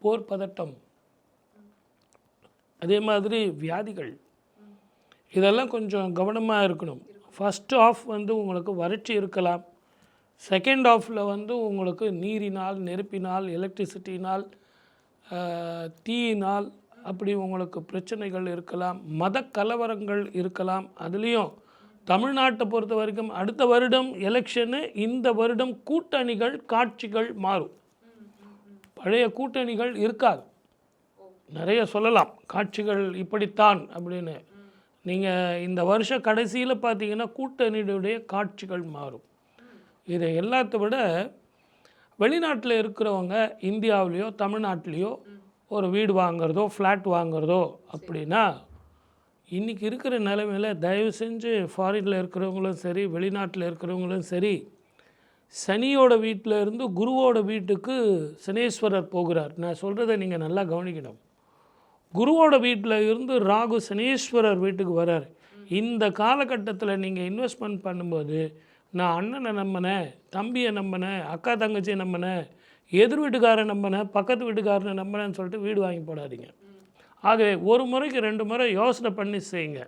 போர் பதட்டம், அதே மாதிரி வியாதிகள், இதெல்லாம் கொஞ்சம் கவனமாக இருக்கணும். ஃபஸ்ட் ஆஃப் வந்து உங்களுக்கு வறட்சி இருக்கலாம். செகண்ட் ஆஃபில் வந்து உங்களுக்கு நீரினால், நெருப்பினால், எலக்ட்ரிசிட்டினால், தீயினால் அப்படி உங்களுக்கு பிரச்சனைகள் இருக்கலாம். மத கலவரங்கள் இருக்கலாம். அதுலேயும் தமிழ்நாட்டை பொறுத்த வரைக்கும் அடுத்த வருடம் எலெக்ஷனு, இந்த வருடம் கூட்டணிகள் காட்சிகள் மாறும். பழைய கூட்டணிகள் இருக்காது. நிறைய சொல்லலாம் காட்சிகள் இப்படித்தான் அப்படின்னு. நீங்கள் இந்த வருஷ கடைசியில் பார்த்தீங்கன்னா கூட்டணியுடைய காட்சிகள் மாறும். இதை எல்லாத்த விட வெளிநாட்டில் இருக்கிறவங்க இந்தியாவிலேயோ தமிழ்நாட்டிலேயோ ஒரு வீடு வாங்கிறதோ ஃப்ளாட் வாங்கிறதோ அப்படின்னா இன்றைக்கி இருக்கிற நிலைமையில் தயவு செஞ்சு ஃபாரினில் இருக்கிறவங்களும் சரி, வெளிநாட்டில் இருக்கிறவங்களும் சரி, சனியோட வீட்டில் இருந்து குருவோட வீட்டுக்கு சனீஸ்வரர் போகிறார். நான் சொல்கிறத நீங்கள் நல்லா கவனிக்கணும். குருவோட வீட்டில் இருந்து ராகு சனீஸ்வரர் வீட்டுக்கு வரார். இந்த காலகட்டத்தில் நீங்கள் இன்வெஸ்ட்மெண்ட் பண்ணும்போது நான் அண்ணனை நம்பினேன், தம்பியை நம்பினேன், அக்கா தங்கச்சியை நம்பினேன், எதிர் வீட்டுக்காரரை நம்பினேன், பக்கத்து வீட்டுக்காரனை நம்பினேன்னு சொல்லிட்டு வீடு வாங்கி போடாதீங்க. ஆகவே ஒரு முறைக்கு 2 முறை யோசனை பண்ணி செய்யுங்க.